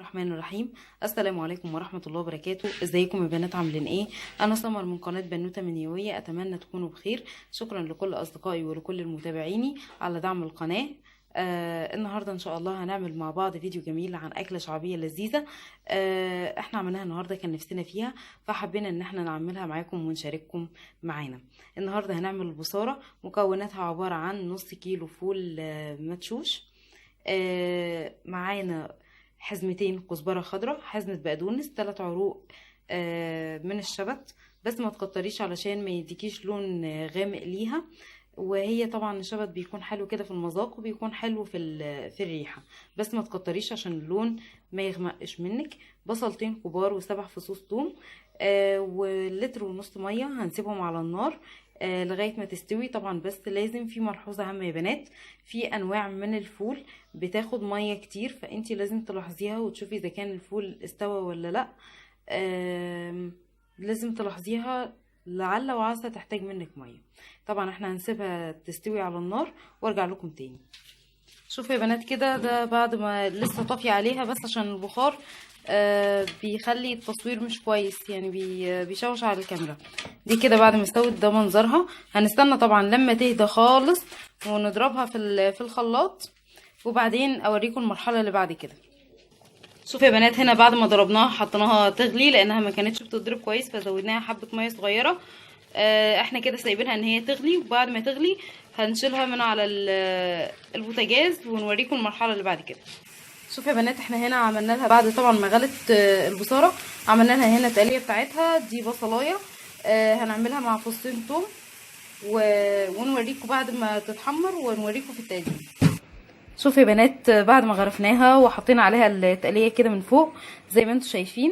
الرحمن الرحيم. السلام عليكم ورحمة الله وبركاته. ازيكم يا بنات، عاملين ايه؟ انا سمر من قناة بنوتة منيوية، اتمنى تكونوا بخير. شكرا لكل اصدقائي ولكل المتابعيني على دعم القناة. النهاردة ان شاء الله هنعمل مع بعض فيديو جميل عن اكلة شعبية لذيذة. احنا عملناها النهاردة، كان نفسنا فيها فحبينا ان احنا نعملها معاكم ونشارككم معانا. النهاردة هنعمل البصارة، مكوناتها عبارة عن نص كيلو فول مدشوش، معانا حزمتين كزبرة خضراء، حزمة بقدونس، 3 عروق من الشبت، بس ما تكتريش علشان ما يديكيش لون غامق ليها. وهي طبعا الشبت بيكون حلو كده في المذاق وبيكون حلو في الريحة، بس ما تكتريش عشان اللون ما يغمقش منك. بصلتين كبار و7 فصوص ثوم، ولتر ونص مية هنسيبهم على النار لغاية ما تستوي. طبعا بس لازم في ملحوظة هامة يا بنات، في انواع من الفول بتاخد مية كتير، فانتي لازم تلاحظيها وتشوفي اذا كان الفول استوى ولا لا. لازم تلاحظيها، لعل وعسى تحتاج منك مية. طبعا احنا هنسيبها تستوي على النار وارجع لكم تاني. شوفوا يا بنات كده، ده بعد ما لسه طافية عليها بس عشان البخار بيخلي التصوير مش كويس، يعني بيشوش على الكاميرا. دي كده بعد ما استوت، ده منظرها. هنستنى طبعا لما تهدى خالص ونضربها في الخلاط، وبعدين اوريكم المرحلة اللي بعد كده. شوفوا يا بنات، هنا بعد ما ضربناها حطيناها تغلي لانها ما كانتش بتضرب كويس، فزودناها حبة مية صغيرة. احنا كده سايبينها ان هي تغلي، وبعد ما تغلي هنشيلها من على البوتاجاز ونوريكم المرحله اللي بعد كده. شوفوا يا بنات، احنا هنا عملنا لها بعد طبعا ما غلت البصاره، عملنا لها هنا التقليه بتاعتها. دي بصلايه هنعملها مع فصين ثوم ونوريكم بعد ما تتحمر ونوريكم في التقديم. شوفوا يا بنات، بعد ما غرفناها وحطينا عليها التقليه كده من فوق زي ما انتم شايفين،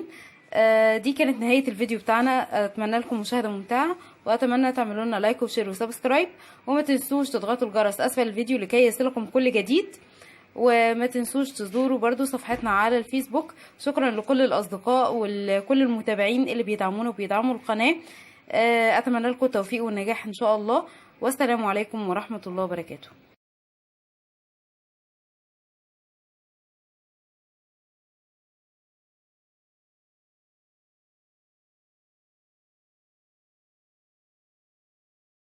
دي كانت نهايه الفيديو بتاعنا. اتمنى لكم مشاهده ممتعه، واتمنى تعملوا لنا لايك وشير وسبسكرايب، وما تنسوش تضغطوا الجرس اسفل الفيديو لكي يصلكم كل جديد، وما تنسوش تزوروا برضو صفحتنا على الفيسبوك. شكرا لكل الاصدقاء ولكل المتابعين اللي بيدعمونا وبيدعموا القناه. اتمنى لكم التوفيق والنجاح ان شاء الله، والسلام عليكم ورحمه الله وبركاته.